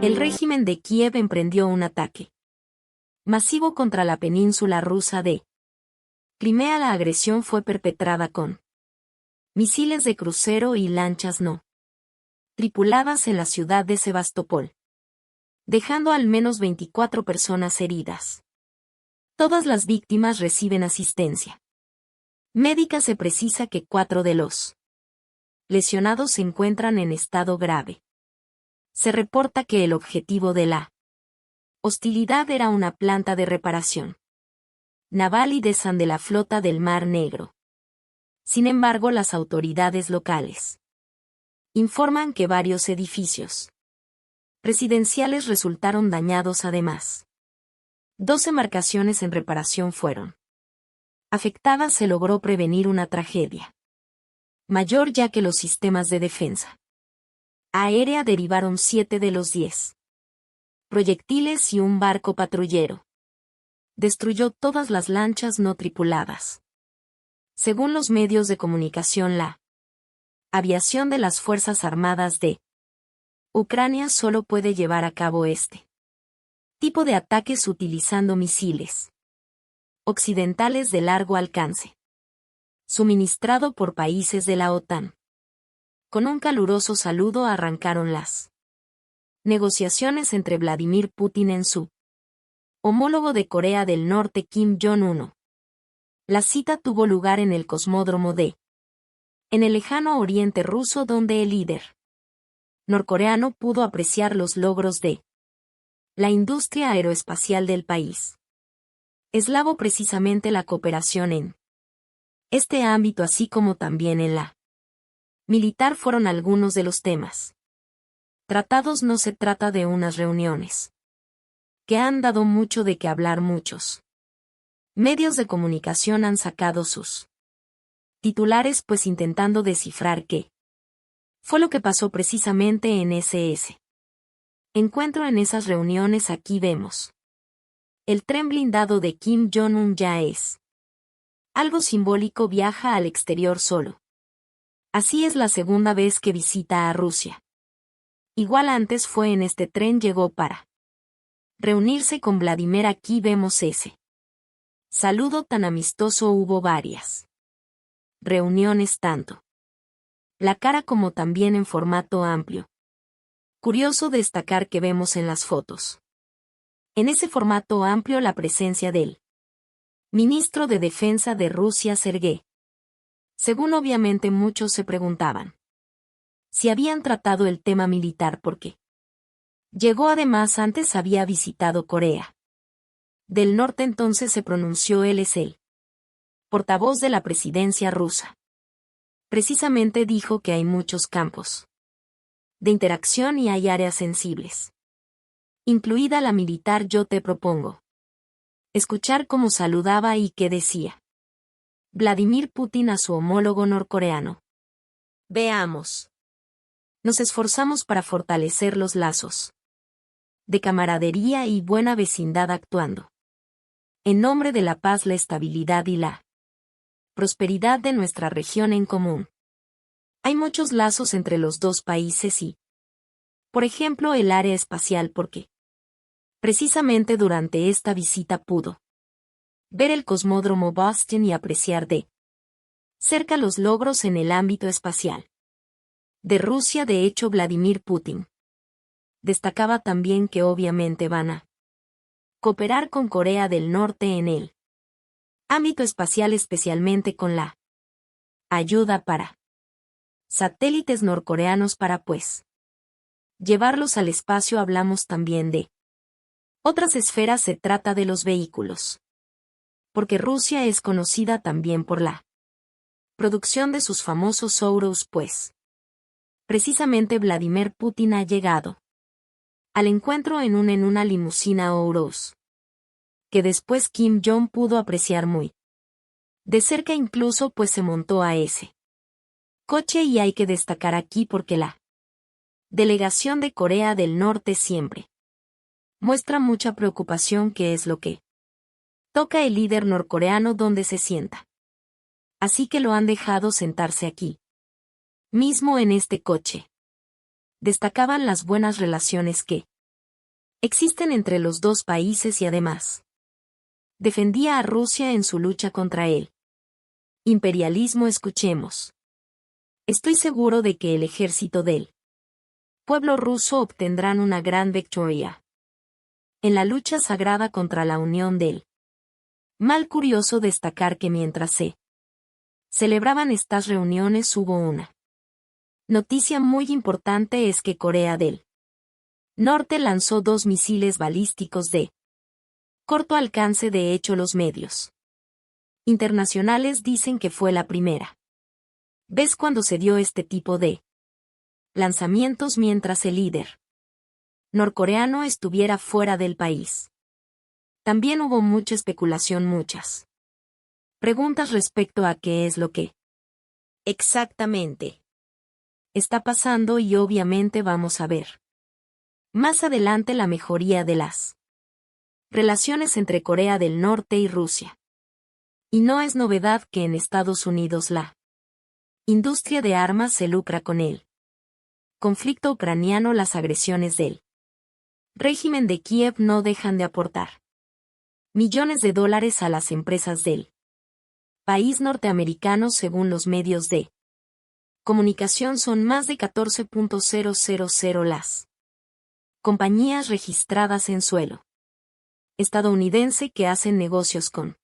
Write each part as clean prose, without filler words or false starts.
El régimen de Kiev emprendió un ataque masivo contra la península rusa de Crimea. La agresión fue perpetrada con misiles de crucero y lanchas no tripuladas en la ciudad de Sebastopol, dejando al menos 24 personas heridas. Todas las víctimas reciben asistencia médica. Se precisa que 4 de los lesionados se encuentran en estado grave. Se reporta que el objetivo de la hostilidad era una planta de reparación naval y de la flota del Mar Negro. Sin embargo, las autoridades locales informan que varios edificios residenciales resultaron dañados. Además, 2 embarcaciones en reparación fueron afectadas. Se logró prevenir una tragedia mayor, ya que los sistemas de defensa aérea derivaron 7 de los 10 proyectiles y un barco patrullero destruyó todas las lanchas no tripuladas. Según los medios de comunicación, la aviación de las Fuerzas Armadas de Ucrania solo puede llevar a cabo este tipo de ataques utilizando misiles occidentales de largo alcance, suministrado por países de la OTAN. Con un caluroso saludo arrancaron las negociaciones entre Vladimir Putin en su homólogo de Corea del Norte, Kim Jong-un. La cita tuvo lugar en el cosmódromo en el lejano oriente ruso, donde el líder norcoreano pudo apreciar los logros de la industria aeroespacial del país eslavo. Precisamente la cooperación en este ámbito, así como también en la militar, fueron algunos de los temas tratados. No se trata de unas reuniones que han dado mucho de qué hablar. Muchos medios de comunicación han sacado sus titulares, pues intentando descifrar qué fue lo que pasó precisamente en ese encuentro. En esas reuniones, aquí vemos el tren blindado de Kim Jong-un. Ya es algo simbólico, viaja al exterior solo. Así es la segunda vez que visita a Rusia. Igual antes fue en este tren, llegó para reunirse con Vladimir. Aquí vemos ese saludo tan amistoso. Hubo varias reuniones, tanto la cara como también en formato amplio. Curioso destacar que vemos en las fotos, en ese formato amplio, la presencia del ministro de Defensa de Rusia, Sergei. Según obviamente muchos se preguntaban si habían tratado el tema militar, porque llegó. Además, antes había visitado Corea del Norte. Entonces se pronunció. Él es el portavoz de la presidencia rusa. Precisamente dijo que hay muchos campos de interacción y hay áreas sensibles, incluida la militar. Yo te propongo escuchar cómo saludaba y qué decía Vladimir Putin a su homólogo norcoreano. Veamos. Nos esforzamos para fortalecer los lazos de camaradería y buena vecindad, actuando en nombre de la paz, la estabilidad y la prosperidad de nuestra región en común. Hay muchos lazos entre los dos países y, por ejemplo, el área espacial, porque precisamente durante esta visita pudo ver el cosmódromo Boston y apreciar de cerca los logros en el ámbito espacial de Rusia. De hecho, Vladimir Putin destacaba también que obviamente van a cooperar con Corea del Norte en el ámbito espacial, especialmente con la ayuda para satélites norcoreanos para llevarlos al espacio. Hablamos también de otras esferas. Se trata de los vehículos, porque Rusia es conocida también por la producción de sus famosos Soyuz, precisamente Vladimir Putin ha llegado al encuentro en una limusina Soyuz, que después Kim Jong pudo apreciar muy de cerca, incluso se montó a ese coche. Y hay que destacar aquí porque la delegación de Corea del Norte siempre muestra mucha preocupación, que es lo que toca el líder norcoreano donde se sienta. Así que lo han dejado sentarse aquí mismo en este coche. Destacaban las buenas relaciones que existen entre los dos países y además defendía a Rusia en su lucha contra él. Imperialismo. Escuchemos. Estoy seguro de que el ejército del pueblo ruso obtendrán una gran victoria en la lucha sagrada contra la unión del mal. Curioso destacar que mientras se celebraban estas reuniones hubo una noticia muy importante: es que Corea del Norte lanzó 2 misiles balísticos de corto alcance. De hecho, los medios internacionales dicen que fue la primera vez cuando se dio este tipo de lanzamientos mientras el líder norcoreano estuviera fuera del país. También hubo mucha especulación, muchas preguntas respecto a qué es lo que exactamente está pasando, y obviamente vamos a ver más adelante la mejoría de las relaciones entre Corea del Norte y Rusia. Y no es novedad que en Estados Unidos la industria de armas se lucra con el conflicto ucraniano. Las agresiones del régimen de Kiev no dejan de aportar millones de dólares a las empresas del país norteamericano. Según los medios de comunicación, son más de 14.000 las compañías registradas en suelo estadounidense que hacen negocios con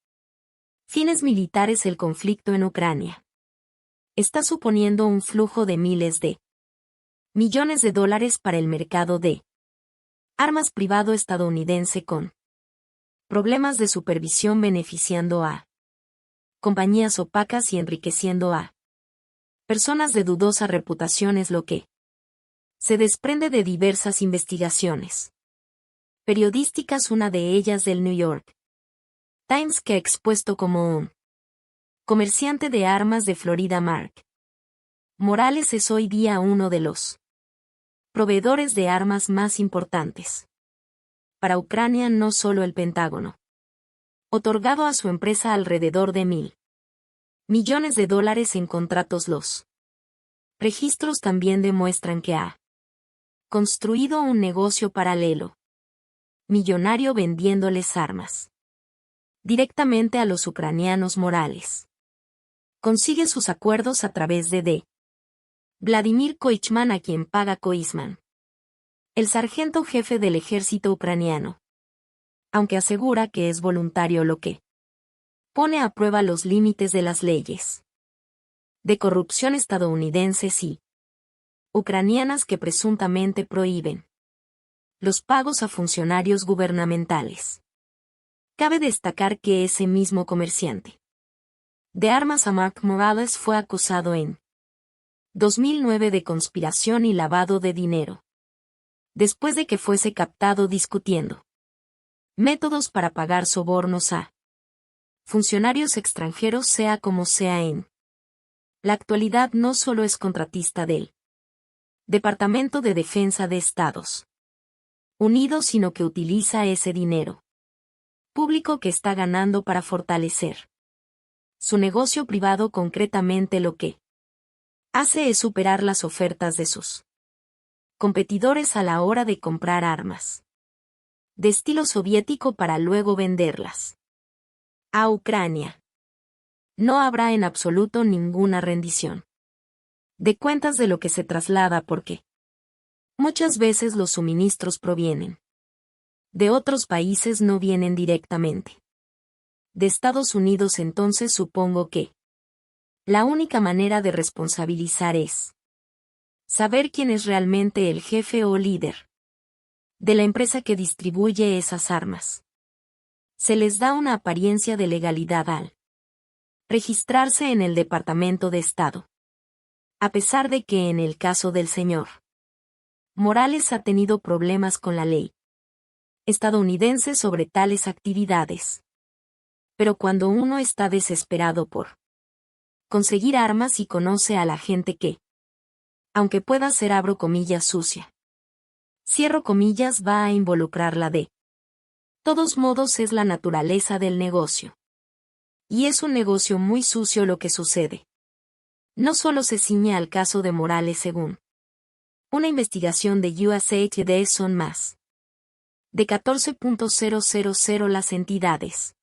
fines militares. El conflicto en Ucrania está suponiendo un flujo de miles de millones de dólares para el mercado de armas privado estadounidense, con problemas de supervisión beneficiando a compañías opacas y enriqueciendo a personas de dudosa reputación. Es lo que se desprende de diversas investigaciones periodísticas, una de ellas del New York Times, que ha expuesto como un comerciante de armas de Florida. Mark Morales es hoy día uno de los proveedores de armas más importantes para Ucrania. No solo el Pentágono otorgado a su empresa alrededor de $1,000 millones en contratos. Los registros también demuestran que ha construido un negocio paralelo millonario vendiéndoles armas directamente a los ucranianos. Morales consigue sus acuerdos a través de Vladimir Koichman, a quien paga Koizman, el sargento jefe del ejército ucraniano, aunque asegura que es voluntario, lo que pone a prueba los límites de las leyes de corrupción estadounidenses y ucranianas que presuntamente prohíben los pagos a funcionarios gubernamentales. Cabe destacar que ese mismo comerciante de armas, a Mark Morales, fue acusado en 2009 de conspiración y lavado de dinero, después de que fuese captado discutiendo métodos para pagar sobornos a funcionarios extranjeros. Sea como sea, en la actualidad no solo es contratista del Departamento de Defensa de Estados Unidos, sino que utiliza ese dinero público que está ganando para fortalecer su negocio privado. Concretamente, lo que hace es superar las ofertas de sus competidores a la hora de comprar armas de estilo soviético para luego venderlas a Ucrania. No habrá en absoluto ninguna rendición de cuentas de lo que se traslada, porque muchas veces los suministros provienen de otros países, no vienen directamente de Estados Unidos. Entonces supongo que la única manera de responsabilizar es saber quién es realmente el jefe o líder de la empresa que distribuye esas armas. Se les da una apariencia de legalidad al registrarse en el Departamento de Estado, a pesar de que en el caso del señor Morales ha tenido problemas con la ley estadounidense sobre tales actividades. Pero cuando uno está desesperado por conseguir armas y conoce a la gente que, aunque pueda ser, abro comillas, sucia, cierro comillas, va a involucrarla de todos modos, es la naturaleza del negocio. Y es un negocio muy sucio lo que sucede. No solo se ciñe al caso de Morales. Según una investigación de USA Today, son más de 14.000 las entidades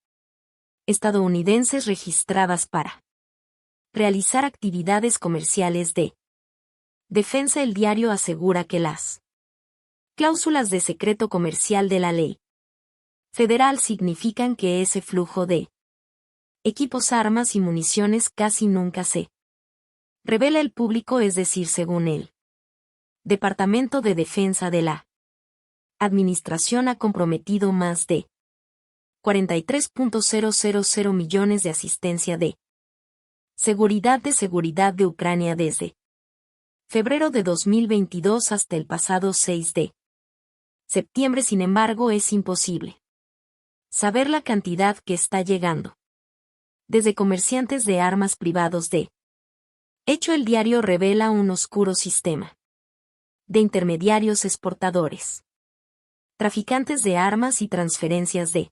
estadounidenses registradas para realizar actividades comerciales de defensa. El diario asegura que las cláusulas de secreto comercial de la ley federal significan que ese flujo de equipos, armas y municiones casi nunca se revela al público, es decir, según el Departamento de Defensa de la Administración ha comprometido más de 43.000 millones de asistencia de seguridad de Ucrania desde febrero de 2022 hasta el pasado 6 de septiembre. Sin embargo, es imposible saber la cantidad que está llegando desde comerciantes de armas privados. De hecho, el diario revela un oscuro sistema de intermediarios exportadores, traficantes de armas y transferencias de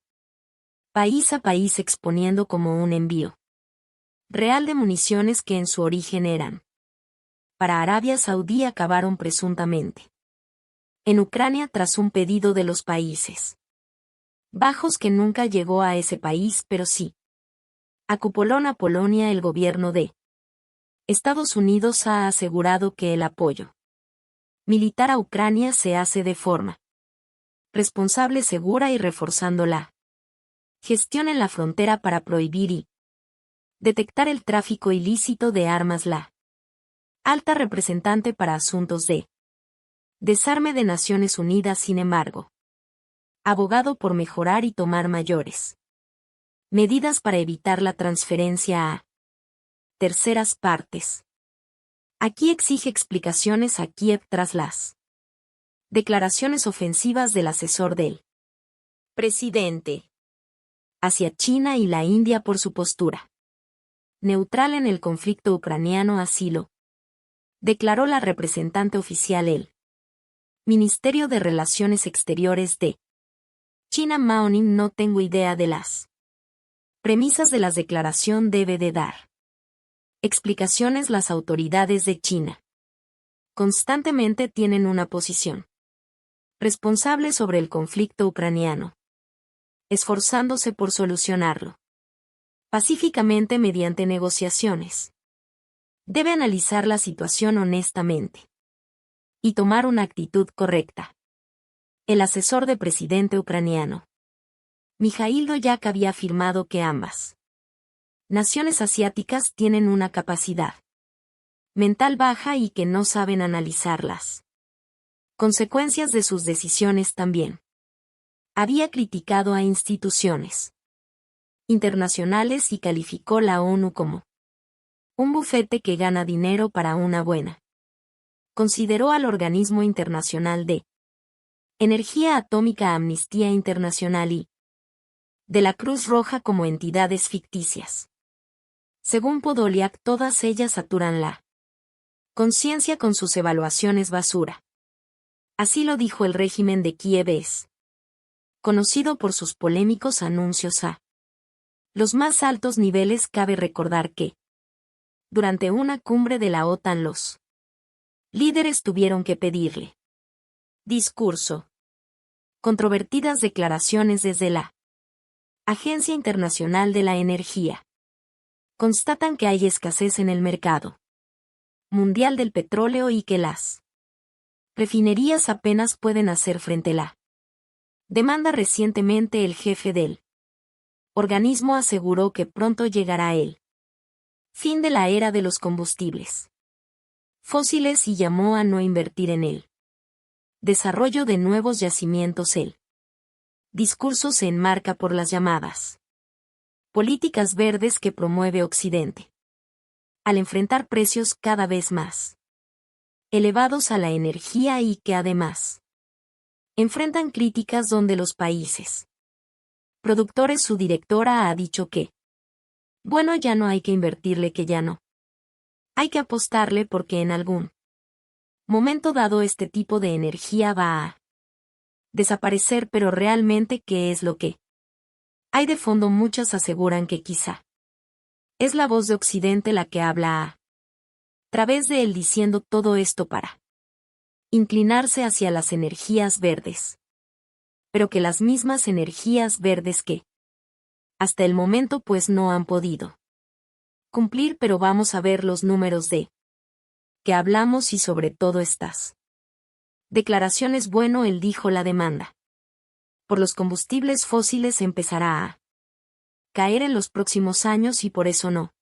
país a país, exponiendo como un envío real de municiones que en su origen eran para Arabia Saudí acabaron presuntamente en Ucrania tras un pedido de los Países Bajos que nunca llegó a ese país, pero sí acupoló a Polonia. El gobierno de Estados Unidos ha asegurado que el apoyo militar a Ucrania se hace de forma responsable, segura y reforzando la gestión en la frontera para prohibir y detectar el tráfico ilícito de armas. La alta representante para asuntos de desarme de Naciones Unidas, sin embargo, abogado por mejorar y tomar mayores medidas para evitar la transferencia a terceras partes. Aquí exige explicaciones a Kiev tras las declaraciones ofensivas del asesor del presidente hacia China y la India por su postura neutral en el conflicto ucraniano. Así lo declaró la representante oficial el Ministerio de Relaciones Exteriores de China, Mao Ning. No tengo idea de las premisas de la declaración. Debe de dar explicaciones. Las autoridades de China constantemente tienen una posición responsable sobre el conflicto ucraniano, esforzándose por solucionarlo pacíficamente mediante negociaciones. Debe analizar la situación honestamente y tomar una actitud correcta. El asesor del presidente ucraniano, Mikhail Doyak, había afirmado que ambas naciones asiáticas tienen una capacidad mental baja y que no saben analizar las consecuencias de sus decisiones. También había criticado a instituciones internacionales y calificó la ONU como un bufete que gana dinero para una buena. Consideró al Organismo Internacional de Energía Atómica, Amnistía Internacional y de la Cruz Roja como entidades ficticias. Según Podolyak, todas ellas saturan la conciencia con sus evaluaciones basura. Así lo dijo. El régimen de Kiev es conocido por sus polémicos anuncios a los más altos niveles. Cabe recordar que durante una cumbre de la OTAN los líderes tuvieron que pedirle discurso. Controvertidas declaraciones desde la Agencia Internacional de la Energía constatan que hay escasez en el mercado mundial del petróleo y que las refinerías apenas pueden hacer frente a la demanda. Recientemente el jefe del organismo aseguró que pronto llegará el fin de la era de los combustibles fósiles y llamó a no invertir en el desarrollo de nuevos yacimientos. El discurso se enmarca por las llamadas políticas verdes que promueve Occidente, al enfrentar precios cada vez más elevados a la energía y que además enfrentan críticas donde los países productores. Su directora ha dicho que bueno, ya no hay que invertirle, que ya no hay que apostarle porque en algún momento dado este tipo de energía va a desaparecer. Pero realmente, ¿qué es lo que hay de fondo? Muchas aseguran que quizá es la voz de Occidente la que habla a través de él, diciendo todo esto para inclinarse hacia las energías verdes. pero que las mismas energías verdes que hasta el momento pues no han podido cumplir, pero vamos a ver los números de que hablamos y sobre todo estas declaraciones. Bueno, él dijo: la demanda por los combustibles fósiles empezará a caer en los próximos años y por eso no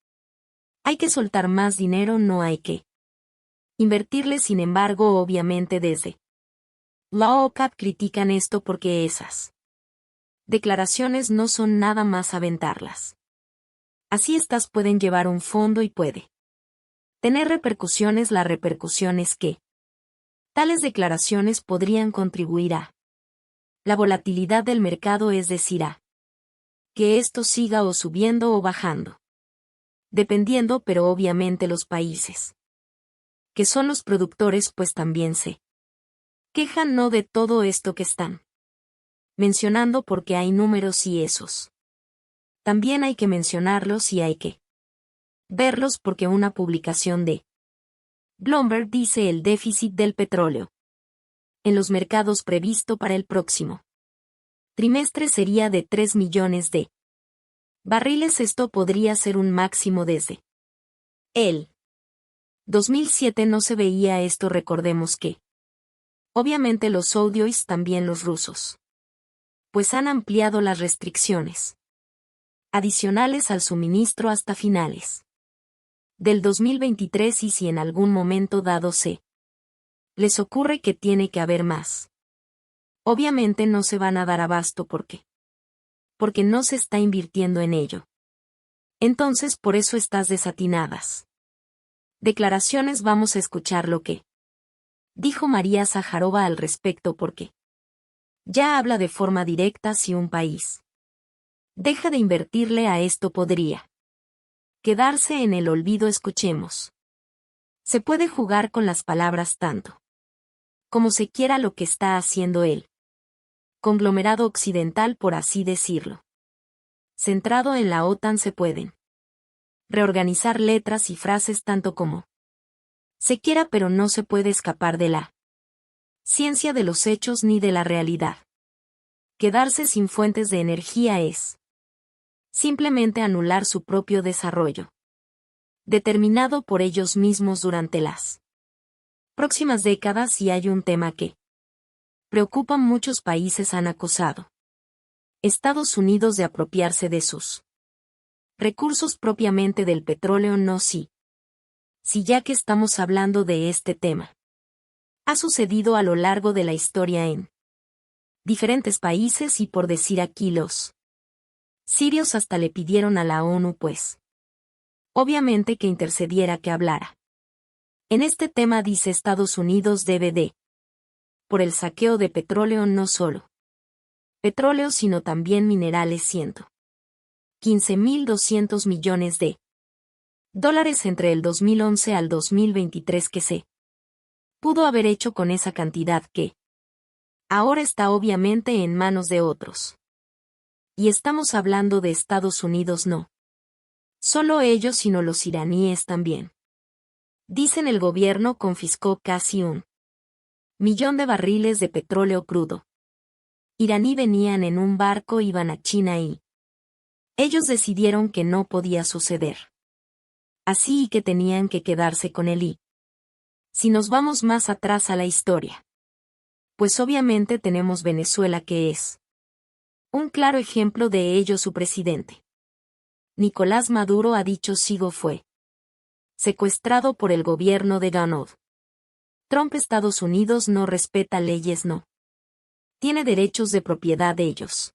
hay que soltar más dinero, no hay que invertirle. Sin embargo, obviamente desde la OPEP critican esto porque esas declaraciones no son nada más aventarlas. Así estas pueden llevar un fondo y puede tener repercusiones. La repercusión es que tales declaraciones podrían contribuir a la volatilidad del mercado, es decir, a que esto siga o subiendo o bajando, dependiendo, pero obviamente los países que son los productores pues también se quejan no de todo esto que están mencionando, porque hay números y esos también hay que mencionarlos y hay que verlos, porque una publicación de Bloomberg dice: el déficit del petróleo en los mercados previsto para el próximo trimestre sería de 3 millones de barriles. Esto podría ser un máximo desde el 2007. No se veía esto. Recordemos que obviamente los saudios, también los rusos, pues han ampliado las restricciones adicionales al suministro hasta finales del 2023, y si en algún momento dado se les ocurre que tiene que haber más, obviamente no se van a dar abasto. ¿Por qué? Porque no se está invirtiendo en ello. Entonces, por eso estas desatinadas declaraciones. Vamos a escuchar lo que dijo María Zaharova al respecto, porque ya habla de forma directa: si un país deja de invertirle a esto podría quedarse en el olvido. Escuchemos. Se puede jugar con las palabras tanto como se quiera. Lo que está haciendo el conglomerado occidental, por así decirlo, centrado en la OTAN, se pueden reorganizar letras y frases tanto como se quiera, pero no se puede escapar de la ciencia de los hechos ni de la realidad. Quedarse sin fuentes de energía es simplemente anular su propio desarrollo, determinado por ellos mismos durante las próximas décadas. Y hay un tema que preocupa: muchos países han acusado Estados Unidos de apropiarse de sus recursos, propiamente del petróleo. No, sí, ya que estamos hablando de este tema. Ha sucedido a lo largo de la historia en diferentes países, y por decir aquí, los sirios hasta le pidieron a la ONU pues obviamente que intercediera, que hablara en este tema. Dice: Estados Unidos debe de por el saqueo de petróleo, no solo petróleo sino también minerales, 115.200 millones de dólares entre el 2011 al 2023 que se pudo haber hecho con esa cantidad, que ahora está obviamente en manos de otros. Y estamos hablando de Estados Unidos, no solo ellos sino los iraníes también. Dicen: el gobierno confiscó casi 1 millón de barriles de petróleo crudo iraní. Venían en un barco, iban a China y ellos decidieron que no podía suceder así y que tenían que quedarse con él. Y si nos vamos más atrás a la historia, pues obviamente tenemos Venezuela, que es un claro ejemplo de ello. Su presidente Nicolás Maduro ha dicho: sigo fue secuestrado por el gobierno de Donald Trump. Estados Unidos no respeta leyes, no tiene derechos de propiedad de ellos.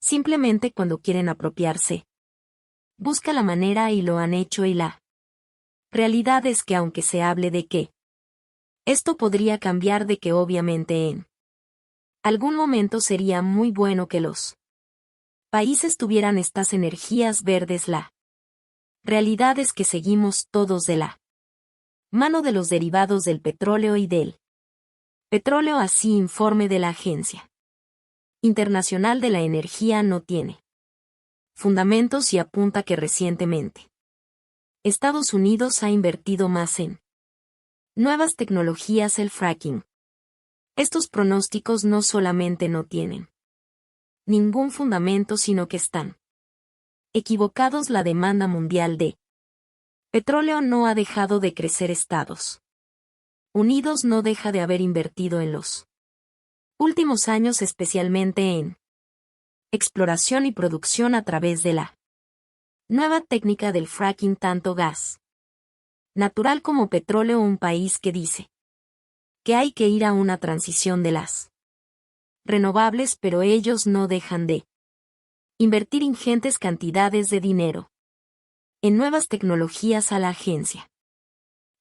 Simplemente cuando quieren apropiarse, busca la manera y lo han hecho, y la realidad es que aunque se hable de que esto podría cambiar, de que obviamente en algún momento sería muy bueno que los países tuvieran estas energías verdes, la realidad es que seguimos todos de la mano de los derivados del petróleo y del petróleo. Así, informe de la Agencia Internacional de la Energía no tiene fundamentos y apunta que recientemente Estados Unidos ha invertido más en nuevas tecnologías, el fracking, Estos pronósticos no solamente no tienen ningún fundamento, sino que están equivocados. La demanda mundial de petróleo no ha dejado de crecer. Estados Unidos no deja de haber invertido en los últimos años, especialmente en exploración y producción a través de la nueva técnica del fracking, tanto gas natural como petróleo. Un país que dice que hay que ir a una transición de las renovables, pero ellos no dejan de invertir ingentes cantidades de dinero en nuevas tecnologías. A la Agencia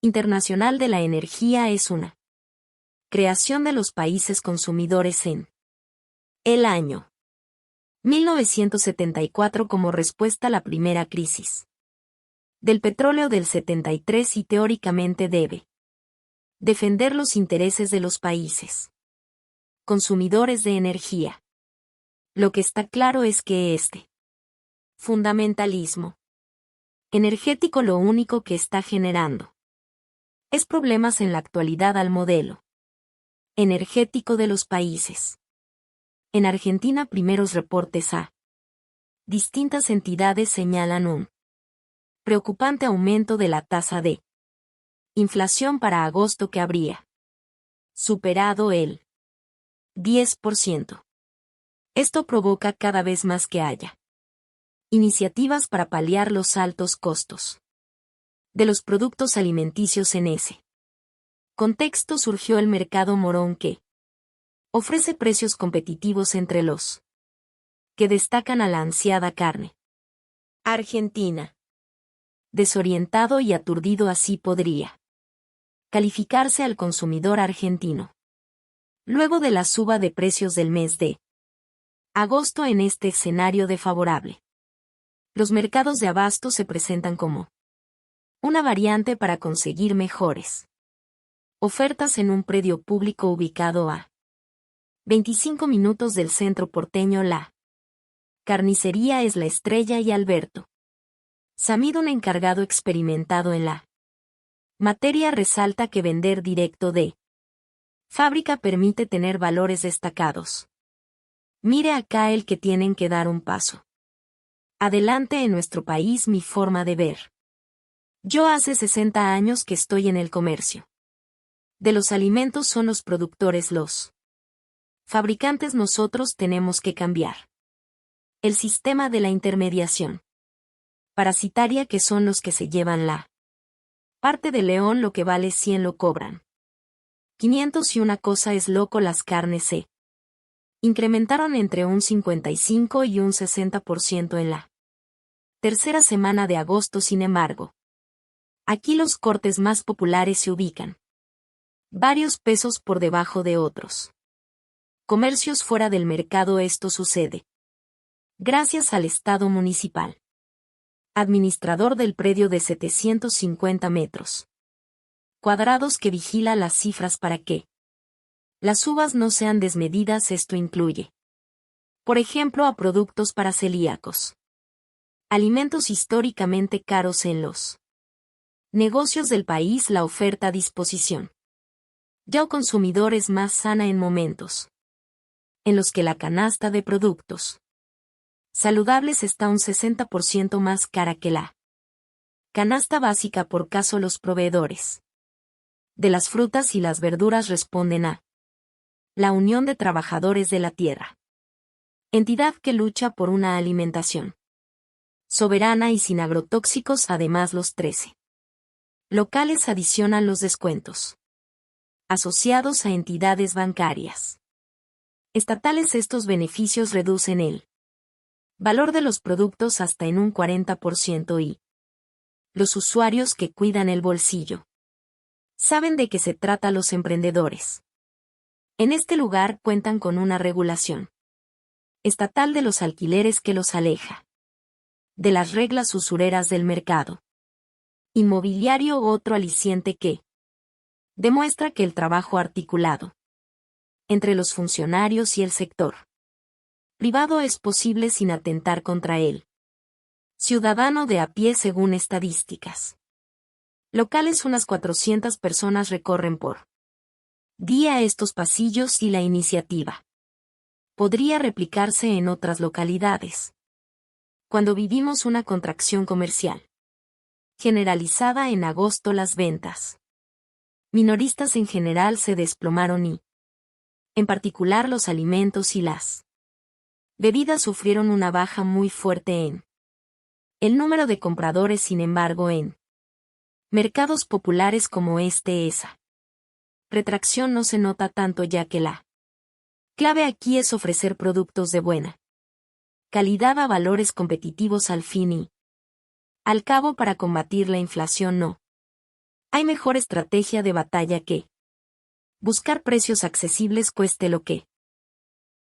Internacional de la Energía es una creación de los países consumidores en el año 1974 como respuesta a la primera crisis del petróleo del 73 y teóricamente debe defender los intereses de los países consumidores de energía. Lo que está claro es que este fundamentalismo energético lo único que está generando es problemas en la actualidad al modelo energético de los países. En Argentina, primeros reportes a distintas entidades señalan un preocupante aumento de la tasa de inflación para agosto, que habría superado el 10%. Esto provoca cada vez más que haya iniciativas para paliar los altos costos de los productos alimenticios. En ese contexto surgió el mercado morón, que ofrece precios competitivos entre los que destacan a la ansiada carne argentina. Desorientado y aturdido, así podría calificarse al consumidor argentino luego de la suba de precios del mes de agosto. En este escenario desfavorable, los mercados de abasto se presentan como una variante para conseguir mejores ofertas en un predio público ubicado a 25 minutos del centro porteño. La carnicería es la estrella y Alberto Samid, un encargado experimentado en la materia, resalta que vender directo de fábrica permite tener valores destacados. Mire acá el que tienen que dar un paso adelante en nuestro país. Mi forma de ver. Yo hace 60 años que estoy en el comercio de los alimentos. Son los productores los fabricantes. Nosotros tenemos que cambiar el sistema de la intermediación parasitaria, que son los que se llevan la parte de león. Lo que vale 100 lo cobran 500 y una cosa es loco. Las carnes se incrementaron entre un 55 y un 60% en la tercera semana de agosto. Sin embargo, aquí los cortes más populares se ubican varios pesos por debajo de otros comercios fuera del mercado. Esto sucede gracias al Estado municipal, administrador del predio de 750 metros cuadrados, que vigila las cifras para que las uvas no sean desmedidas. Esto incluye, por ejemplo, a productos para celíacos, alimentos históricamente caros en los negocios del país. La oferta a disposición ya al consumidor es más sana en momentos en los que la canasta de productos saludables está un 60% más cara que la canasta básica. Por caso, los proveedores de las frutas y las verduras responden a la Unión de Trabajadores de la Tierra, entidad que lucha por una alimentación soberana y sin agrotóxicos. Además, los 13 locales adicionan los descuentos asociados a entidades bancarias estatales. Estos beneficios reducen el valor de los productos hasta en un 40% y los usuarios, que cuidan el bolsillo, saben de qué se trata. Los emprendedores en este lugar cuentan con una regulación estatal de los alquileres que los aleja de las reglas usureras del mercado inmobiliario. Otro aliciente que demuestra que el trabajo articulado entre los funcionarios y el sector privado es posible sin atentar contra él ciudadano de a pie. Según estadísticas locales, unas 400 personas recorren por Di a estos pasillos y la iniciativa podría replicarse en otras localidades. Cuando vivimos una contracción comercial generalizada en agosto, las ventas minoristas en general se desplomaron y, en particular, los alimentos y las bebidas sufrieron una baja muy fuerte en el número de compradores. Sin embargo, en mercados populares como esa retracción no se nota tanto, ya que la clave aquí es ofrecer productos de buena calidad a valores competitivos. Al fin y al cabo, para combatir la inflación no hay mejor estrategia de batalla que buscar precios accesibles, cueste lo que